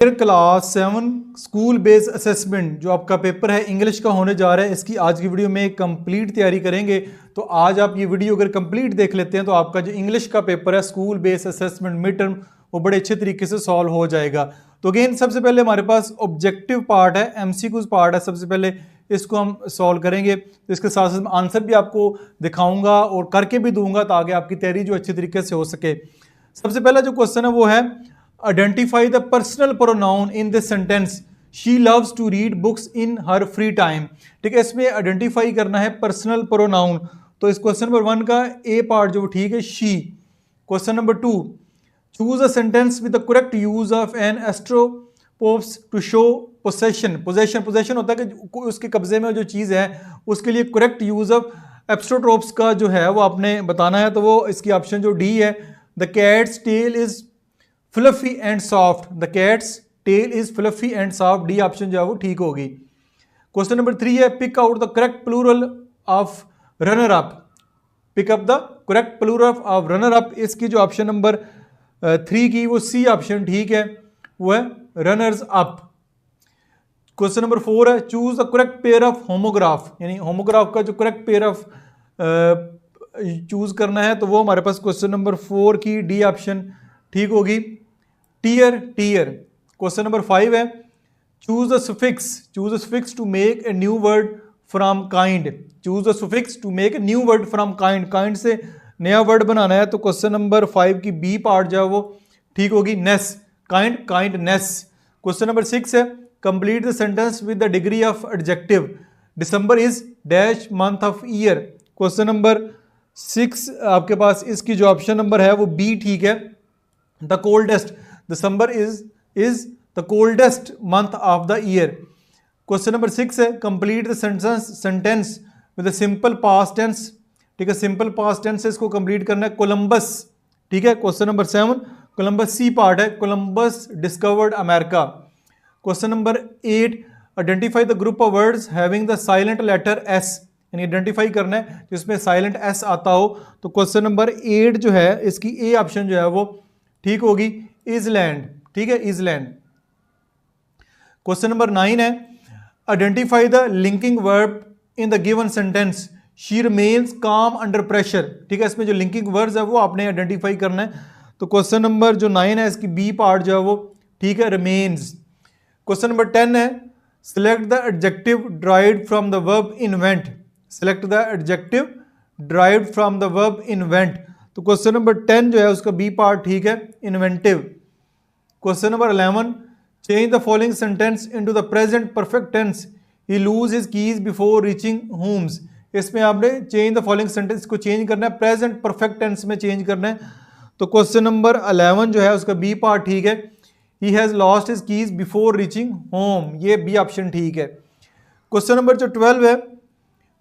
Class 7 school based assessment जो आपका paper है इंग्लिश का होने जा रहा है, इसकी आज की वीडियो में कंप्लीट तैयारी करेंगे। तो आज आप ये वीडियो अगर कंप्लीट देख लेते हैं तो आपका जो इंग्लिश का पेपर है school based assessment mid term वो बड़े अच्छे तरीके से सॉल्व हो जाएगा। तो अगेन सबसे पहले हमारे पास ऑब्जेक्टिव पार्ट है, एमसीक्यूज पार्ट है, सबसे पहले इसको हम सॉल्व करेंगे। तो इसके साथ साथ आंसर भी आपको दिखाऊंगा और करके भी दूंगा ताकि आपकी तैयारी जो अच्छी तरीके से हो सके। सबसे पहला जो क्वेश्चन है वो है identify the personal pronoun in this sentence she loves to read books in her free time. ठीक है, इसमें आइडेंटिफाई करना है पर्सनल प्रोनाउन। तो इस क्वेश्चन नंबर 1 का ए पार्ट जो ठीक है she. Question number 2, choose a sentence with the correct use of an apostrophes to show possession. Possession होता है कि उसके कब्जे में जो चीज़ है उसके लिए करेक्ट यूज ऑफ एस्ट्रोट्रोप्स का जो है वो आपने बताना है। तो वो इसकी ऑप्शन जो डी है, the cat's tail is fluffy and soft. The cat's tail is fluffy and soft, D option जो है वो ठीक होगी। क्वेश्चन नंबर 3 है pick out the correct plural of runner up. Pick up the correct plural of runner up, इसकी जो option number 3 की वो सी ऑप्शन ठीक है, वो है रनर्स अप। क्वेश्चन नंबर 4 है choose the correct pair of homograph, यानी होमोग्राफ का जो करेक्ट पेयर ऑफ चूज करना है। तो वो हमारे पास क्वेश्चन नंबर 4 की डी ऑप्शन ठीक होगी, टीयर टीयर। क्वेश्चन नंबर 5 है choose the suffix to make a new word from kind. Choose the suffix to make a new word from kind, kind से नया वर्ड बनाना है। तो क्वेश्चन नंबर 5 की B part जो है वो ठीक होगी, नेस, काइंड काइंडनेस। क्वेश्चन नंबर 6 है complete the sentence with the degree of adjective. December is dash month of year. Question number 6 आपके पास इसकी जो ऑप्शन नंबर है वो बी ठीक है, the coldest. December is the coldest month of the year. Question number 6 है complete the sentence with the simple past tense. ठीक है, सिंपल पास्ट टेंस से इसको कंप्लीट करना है, कोलंबस। ठीक है, question number 7 Columbus C part है, Columbus discovered America. Question number 8 identify the group of words having the silent letter S, यानी आइडेंटिफाई करना है जिसमें साइलेंट एस आता हो। तो क्वेश्चन नंबर 8 जो है इसकी ए ऑप्शन जो है वो ठीक होगी, इजलैंड। ठीक है, इजलैंड। क्वेश्चन नंबर 9 है identify the linking verb in the given sentence she remains काम अंडर प्रेशर। ठीक है, इसमें जो लिंकिंग वर्ब्स है वो आपने आइडेंटिफाई करना है। तो क्वेश्चन नंबर जो 9 है इसकी बी पार्ट जो है वो ठीक है, रिमेन्स। क्वेश्चन नंबर 10 है select the adjective derived from the verb invent. Select the adjective derived from the verb invent. तो क्वेश्चन नंबर 10 जो है उसका बी पार्ट ठीक है, inventive. Question number 11 change the following sentence into the present perfect tense he lose his keys before reaching homes. इसमें आपने change the following sentence को change करना है, प्रेजेंट परफेक्ट टेंस में चेंज करना है। तो क्वेश्चन नंबर 11 जो है उसका बी पार्ट ठीक है, he has lost his keys before reaching home, ये बी ऑप्शन ठीक है। क्वेश्चन नंबर जो 12 है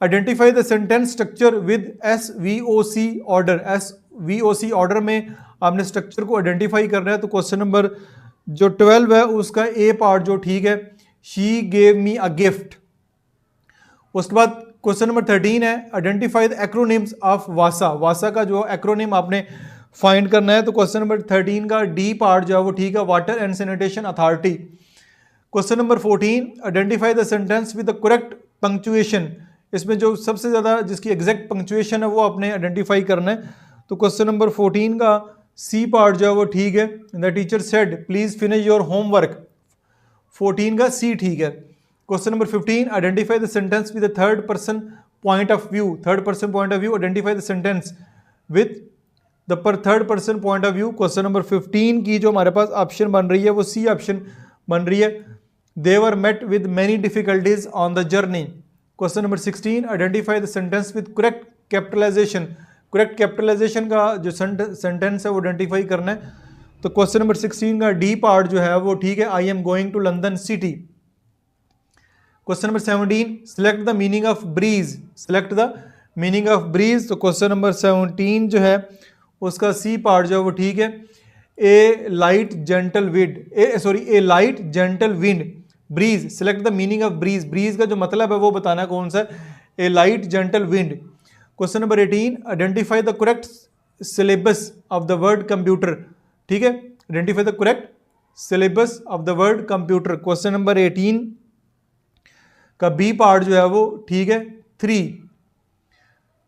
identify the sentence structure with SVOC order. SVOC order में आपने स्ट्रक्चर को आइडेंटिफाई करना है। तो क्वेश्चन नंबर जो 12 है उसका ए पार्ट जो ठीक है, she gave me a gift. उसके बाद क्वेश्चन नंबर 13 है आइडेंटिफाई द एक्रोनिम्स ऑफ वासा। वासा का जो एक्रोनिम आपने फाइंड करना है। तो क्वेश्चन नंबर 13 का डी पार्ट जो है वो ठीक है, water and sanitation authority. Question number 14 identify the sentence with the correct punctuation. इसमें जो सबसे ज़्यादा जिसकी एग्जैक्ट पंक्चुएशन है वो आपने आइडेंटिफाई करना है। तो क्वेश्चन नंबर 14 का सी पार्ट जो है वो ठीक है, the teacher said please finish your homework. 14 का सी ठीक है। Question number 15 identify the sentence with the third person point of view. Third person point of view, identify the sentence with the third person point of view. Question number 15 की जो हमारे पास option बन रही है वो सी ऑप्शन बन रही है, they were met with many difficulties on the journey. Question number 16 identify the sentence with correct capitalisation. Correct capitalisation का जो सेंटेंस है वो आइडेंटिफाई करना है। तो क्वेश्चन नंबर 16 का डी पार्ट जो है वो ठीक है, I am going to London city. Question number 17 select the meaning of breeze. Select the meaning of breeze. तो क्वेश्चन नंबर 17 जो है उसका सी पार्ट जो है वो ठीक है, a light gentle wind breeze. Select the meaning of breeze. Breeze का जो मतलब है वो बताना है कौन सा, a light gentle wind. Question number 18 identify the correct syllabus of the word computer. ठीक है, identify the correct syllabus of the word computer. Question number 18 का बी पार्ट जो है वो ठीक है 3।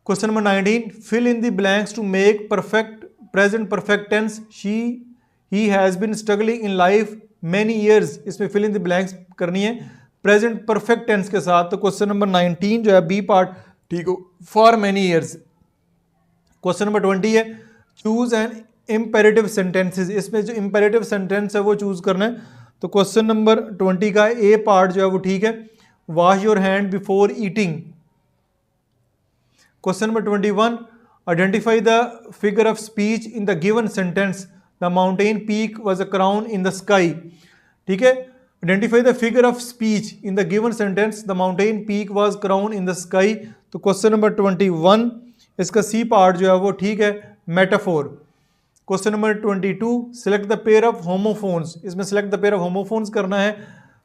Question number 19 fill in the blanks to make perfect present perfect tense he has been struggling in life many years. इसमें fill in the blanks करनी है present perfect tense के साथ। तो क्वेश्चन नंबर 19 जो है बी पार्ट ठीक हो for many years. Question number 20 है चूज एन इम्पेरेटिव सेंटेंसेस। इसमें जो इम्पेरेटिव सेंटेंस है वो चूज करना है। तो क्वेश्चन नंबर 20 का ए पार्ट जो है वो ठीक है wash your hand before eating. Question number 21 identify the figure of speech in the given sentence the mountain peak was a crown in the sky. ठीक है, identify the figure of speech in the given sentence the mountain peak was crown in the sky. तो question number 21 इसका C part जो है वो ठीक है metaphor. Question number 22 select the pair of homophones. इसमें select the pair of homophones करना है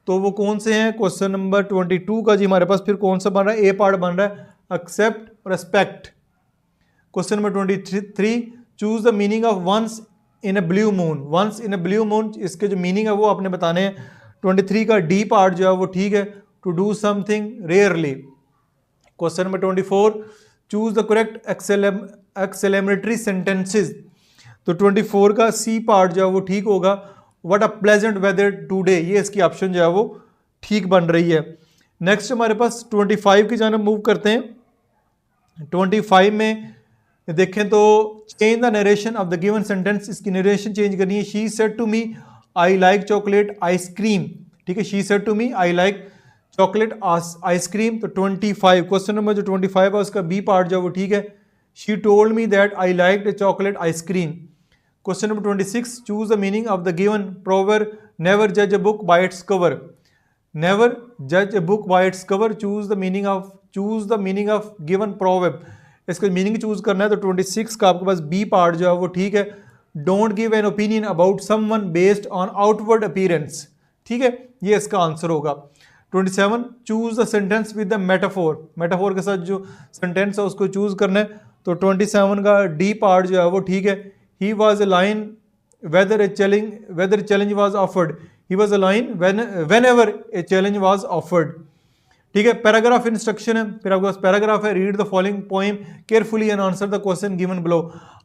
तो वो कौन से हैं। क्वेश्चन नंबर 22 का जी हमारे पास फिर कौन सा बन रहा है, ए पार्ट बन रहा है accept respect. Question number 23 choose the meaning of once in a blue moon. Once in a blue moon इसके जो मीनिंग है वो आपने बताने हैं। 23 का डी पार्ट जो है वो ठीक है to do something rarely. Question number 24 choose the correct exclamatory sentences. तो 24 का सी पार्ट जो है वो ठीक होगा what a pleasant weather today. ये इसकी ऑप्शन जो है वो ठीक बन रही है। नेक्स्ट हमारे पास 25 की जानब मूव करते हैं। 25 में देखें तो change the narration of the given sentence. इसकी नरेशन चेंज करनी है। She said to me I like chocolate ice cream. ठीक है, she said to me I like chocolate ice cream. तो 25 क्वेश्चन नंबर जो 25 है उसका बी पार्ट जो वो ठीक है she told me that I like chocolate ice cream. Question number 26 choose the meaning of the given proverb never जज a book by its cover. Never जज a book by its cover choose the meaning of given proverb. इसका meaning choose करना है। तो 26 का आपके पास B part जो है वो ठीक है don't give an opinion about someone based on outward appearance. ठीक है, ये इसका आंसर होगा। 27 choose the sentence with the metaphor. Metaphor के साथ जो सेंटेंस है उसको चूज करना है। तो 27 का डी पार्ट जो है वो ठीक है he was a lion weather challenge was offered. He was a lion whenever a challenge was offered. ठीक है, पैराग्राफ इंस्ट्रक्शन है। फिर आपके पास पैराग्राफ है read the following poem carefully and answer the question given below.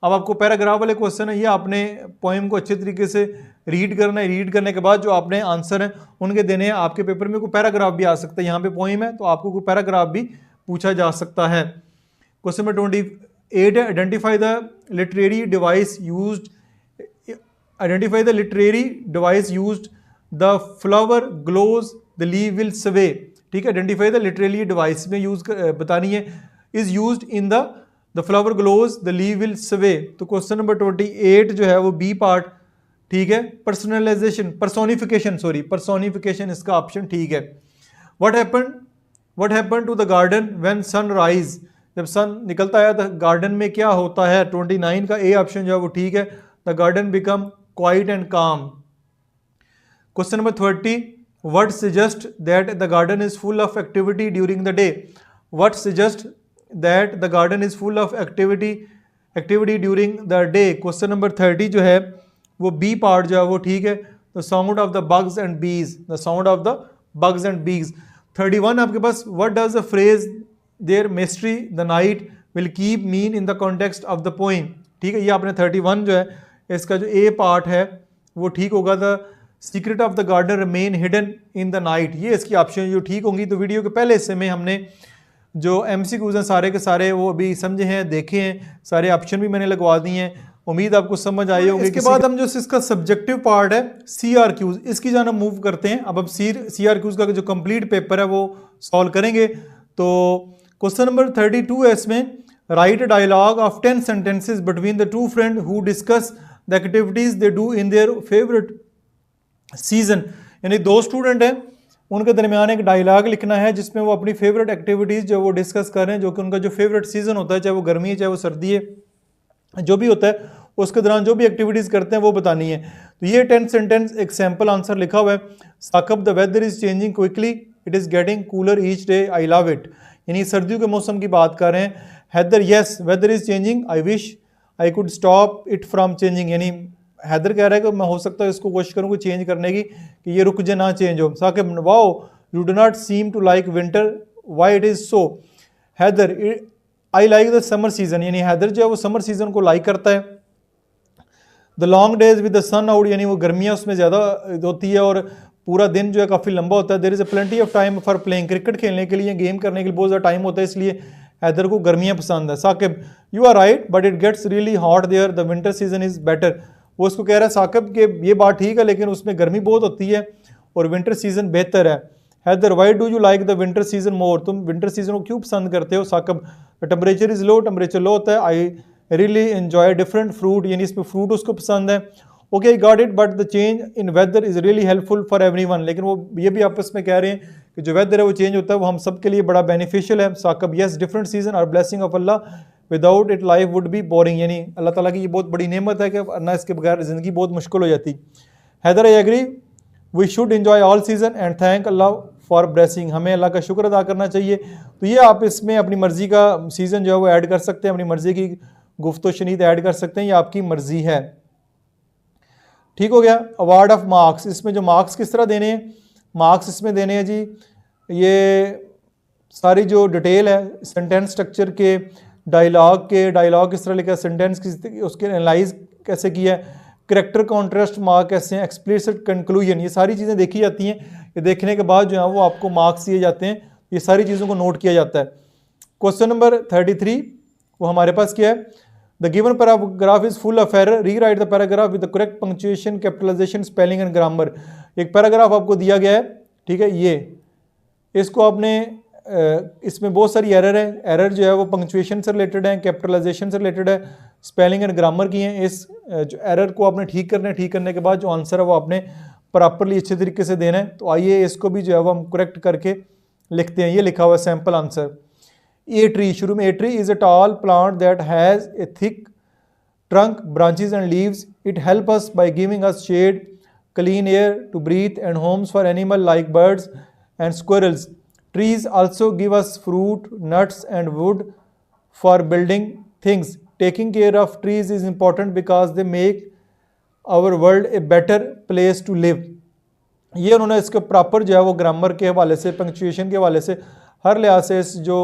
अब आपको paragraph वाले क्वेश्चन है ये आपने पोएम को अच्छे तरीके से रीड करना है। रीड करने के बाद जो आपने आंसर है उनके देने हैं। आपके पेपर में कोई पैराग्राफ भी आ सकता है। यहाँ पे पोएम है तो आपको कोई पैराग्राफ भी पूछा जा सकता है। क्वेश्चन नंबर 28 है identify the literary device used. Identify the literary device used the flower glows the leave will sway. ठीक है, आइडेंटिफाई द लिटरेरी डिवाइस में यूज बतानी है is used in the flower glows the leave will sway. तो question number 28 जो है वो B part ठीक है पर्सोनिफिकेशन इसका ऑप्शन ठीक है। What happen to the garden when sun rise. जब सन निकलता है तो गार्डन में क्या होता है। 29 का ए ऑप्शन जो है वो ठीक है the garden become quite and calm. Question number 30 what suggest that the garden is full of activity during the day। what suggest that the garden is full of activity during the day। Question number 30 जो है वो B part जो है वो ठीक है the sound of the bugs and bees. The sound of the bugs and bees. 31 आपके पास what does the phrase their mystery the night will keep mean in the context of the poem। ठीक है, ये आपने 31 जो है इसका जो ए part है वो ठीक होगा the secret of the garden remain hidden in the night. ये इसकी ऑप्शन जो ठीक होंगी। तो वीडियो के पहले हिस्से में हमने जो MCQs हैं सारे के सारे वो अभी समझे हैं देखे हैं, सारे ऑप्शन भी मैंने लगवा दिए हैं। उम्मीद आपको समझ आए होंगे। इसके बाद हम जो इसका सब्जेक्टिव पार्ट है CRQs इसकी जानब मूव करते हैं। अब CRQs का जो कंप्लीट पेपर है वो सॉल्व करेंगे। तो क्वेश्चन नंबर 32 है इसमें write a dialogue of 10 sentences between the two friend who discuss the activities they do in their favourite season. यानी दो स्टूडेंट हैं उनके दरमियान एक डायलॉग लिखना है जिसमें वो अपनी फेवरेट एक्टिविटीज़ जो वो डिस्कस कर रहे हैं, जो कि उनका जो फेवरेट सीजन होता है, चाहे वो गर्मी है चाहे वो सर्दी है, जो भी होता है उसके दौरान जो भी एक्टिविटीज़ करते हैं वो बतानी है। तो ये 10 सेंटेंस एक सैम्पल आंसर लिखा हुआ है। Saqib the weather is changing quickly it is getting cooler each day I love it. यानी सर्दियों के मौसम की बात कर रहे हैं। Haider yes weather is changing I wish I could stop it from changing. यानी हैदर कह रहा है कि मैं हो सकता है इसको कोशिश करूँ चेंज करने की कि ये रुक जाए ना चेंज हो। Saqib wow you do not seem to like winter, why it is so. Haider I like the summer season, यानी हैदर जो है वो समर सीजन को लाइक करता है। The long days with the sun out, यानी वो गर्मियाँ उसमें ज़्यादा होती है और पूरा दिन जो है काफ़ी लंबा होता है। There is a plenty of time for playing, cricket खेलने के लिए, गेम करने के लिए बहुत ज़्यादा टाइम होता है, इसलिए हैदर को गर्मियाँ पसंद है। Saqib you are right but it gets really hot there, the winter season is better. वो उसको कह रहा है साकिब कि ये बात ठीक है लेकिन उसमें गर्मी बहुत होती है और विंटर सीजन बेहतर है। Haider why do you like the winter season more, तुम विंटर सीजन को क्यों पसंद करते हो। Saqib temperature is low, temperature low होता है। I really enjoy different fruit, यानी इसमें फ्रूट उसको पसंद है। Okay I got it but the change in weather is really helpful for everyone, लेकिन वो ये भी आपस में कह रहे हैं कि जो वेदर है वो चेंज होता है वो हम सब के लिए बड़ा बेनिफिशियल है। Saqib yes different season are blessing of Allah, without it life would be boring, यानी अल्लाह ताला की ये बहुत बड़ी नेमत है कि ना इसके बगैर ज़िंदगी बहुत मुश्किल हो जाती। Haider I agree we should enjoy all season and thank Allah for blessing, हमें अल्लाह का शुक्र अदा करना चाहिए। तो ये आप इसमें अपनी मर्ज़ी का सीज़न जो है वो ऐड कर सकते हैं, अपनी मर्ज़ी की गुफ्तो शनीद ऐड कर सकते हैं, ये आपकी मर्ज़ी है। ठीक हो गया। अवार्ड ऑफ मार्क्स, इसमें जो मार्क्स किस तरह देने हैं, मार्क्स इसमें देने हैं जी, ये सारी जो डिटेल है सेंटेंस स्ट्रक्चर के, डायलॉग के, डायलॉग किस तरह लिखा है, सेंटेंस किस उसके एनालाइज कैसे किया है, करेक्टर कॉन्ट्रास्ट मार्क कैसे हैं, एक्सप्लिसिट कंक्लूजन, ये सारी चीज़ें देखी जाती हैं। ये देखने के बाद जो है वो आपको मार्क्स दिए जाते हैं, ये सारी चीज़ों को नोट किया जाता है। क्वेश्चन नंबर 33 वो हमारे पास क्या है, the given paragraph is full of error, rewrite the paragraph with the correct punctuation, capitalisation, spelling and grammar. एक पैराग्राफ आपको दिया गया है, ठीक है, ये इसको आपने इसमें बहुत सारी एरर है, एरर जो है वो पंक्चुएशन से रिलेटेड है, कैपिटलाइजेशन से रिलेटेड है, स्पेलिंग एंड ग्रामर की हैं। इस जो एरर को आपने ठीक करना है, ठीक करने के बाद जो आंसर है वो आपने प्रॉपरली अच्छे तरीके से देना है। तो आइए इसको भी जो है वो हम करेक्ट करके लिखते हैं। ये लिखा हुआ है सैम्पल आंसर, ए ट्री, शुरू में a tree is a tall plant that has a thick trunk, branches and leaves. It helps us by giving us shade, clean air to breathe and homes for animals like birds and squirrels. Trees also give us fruit, nuts and wood for building things. Taking care of trees is important because they make our world a better place to live. ये उन्होंने इसके proper जो है वो grammar के हवाले से, punctuation के हवाले से, हर लिहाज से इस जो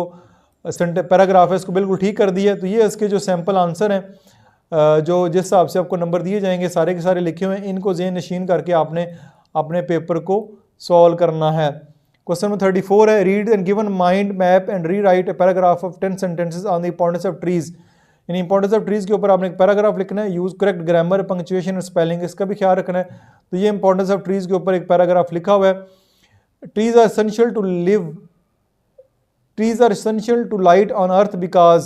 पैराग्राफ है इसको बिल्कुल ठीक कर दिया है। तो ये इसके जो सैम्पल आंसर हैं जो जिस हिसाब से आपको नंबर दिए जाएंगे सारे के सारे लिखे हुए हैं, इनको ज़हन नशीन करके आपने अपने पेपर को सॉल्व करना है। क्वेश्चन नंबर 34 है, read and given mind map and rewrite a paragraph of 10 sentences on the importance of trees. यानी इंपॉर्टेंस ऑफ ट्रीज के ऊपर आपने एक पैराग्राफ लिखना है, यूज करेक्ट ग्रामर, पंक्चुएशन और स्पेलिंग, इसका भी ख्याल रखना है। तो ये इंपॉर्टेंस ऑफ ट्रीज के ऊपर एक पैराग्राफ लिखा हुआ है। Trees are essential to live, trees are essential to light on earth because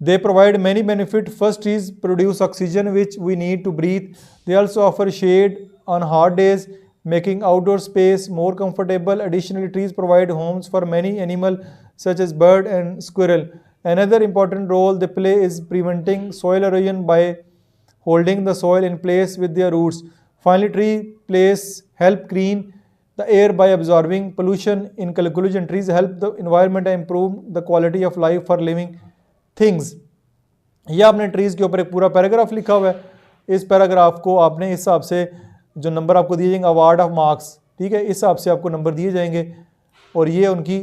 they provide many benefits. First, trees produce oxygen which we need to breathe. They also offer shade on hot days, making outdoor space more comfortable. Additionally, trees provide homes for many animals such as bird and squirrel. Another important role they play is preventing soil erosion by holding the soil in place with their roots. Finally, tree plays help clean the air by absorbing pollution. In conclusion, trees help the environment and improve the quality of life for living things. ये आपने trees के ऊपर एक पूरा paragraph लिखा हुआ है। इस पैराग्राफ को आपने इस हिसाब से जो नंबर आपको दिए जाएंगे अवार्ड ऑफ मार्क्स, ठीक है, इस हिसाब से आपको नंबर दिए जाएंगे। और ये उनकी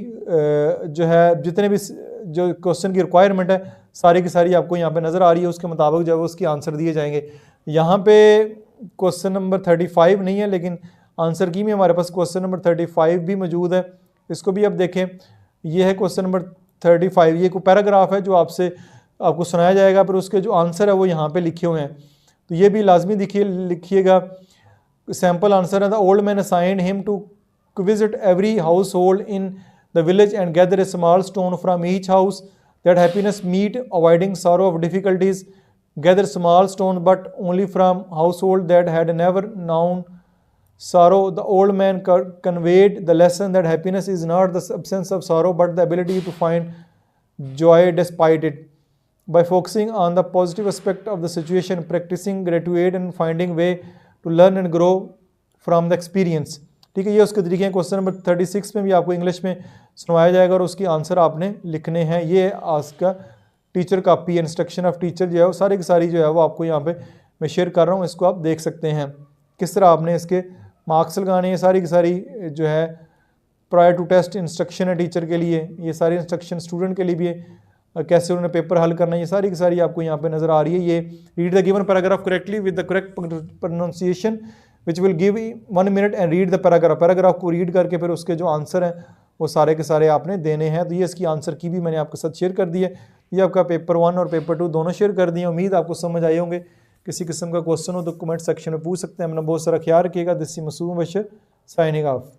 जो है जितने भी जो क्वेश्चन की रिक्वायरमेंट है सारी की सारी आपको यहाँ पे नज़र आ रही है, उसके मुताबिक जो है उसके आंसर दिए जाएंगे। यहाँ पे क्वेश्चन नंबर 35 नहीं है, लेकिन आंसर की में हमारे पास क्वेश्चन नंबर 35 भी मौजूद है, इसको भी आप देखें। ये है क्वेश्चन नंबर 35, ये कोई पैराग्राफ है जो आपको सुनाया जाएगा, पर उसके जो आंसर है वो यहाँ पे लिखे हुए हैं, तो ये भी लाजमी लिखिएगा। सैम्पल आंसर है, the old man assigned him to visit every household in the village and gather a small stone from each house that happiness meet avoiding sorrow of difficulties, gather small stone but only from household that had never known sorrow. The old man conveyed the lesson that happiness is not the absence of sorrow but the ability to find joy despite it. By focusing on the positive aspect of the situation, practicing gratitude and finding way to learn and grow from the experience. ठीक है, ये उसके तरीके हैं। Question number 36 में भी आपको English में सुनवाया जाएगा और उसकी आंसर आपने लिखने हैं। ये आज का teacher copy, instruction of teacher जो है वो सारी की सारी जो है वो आपको यहाँ पे मैं शेयर कर रहा हूँ, इसको आप देख सकते हैं किस तरह आपने इसके मार्क्स लगाने हैं। सारी की सारी जो है प्रायर टू टेस्ट इंस्ट्रक्शन है टीचर के लिए, ये सारी इंस्ट्रक्शन स्टूडेंट के लिए भी है, और कैसे उन्होंने पेपर हल करना है, ये सारी की सारी आपको यहाँ पे नज़र आ रही है। ये read the given paragraph correctly with the correct pronunciation which will give 1 minute and read the paragraph को रीड करके फिर उसके जो आंसर हैं वो सारे के सारे आपने देने हैं। तो ये इसकी आंसर की भी मैंने आपके साथ शेयर कर दी है। ये आपका पेपर 1 और पेपर 2 दोनों शेयर कर दिए। उम्मीद आपको समझ आए होंगे। किसी किस्म का क्वेश्चन हो तो कमेंट सेक्शन में पूछ सकते हैं। अपना बहुत सारा ख्याल रखिएगा। This is Masood Bashar signing of.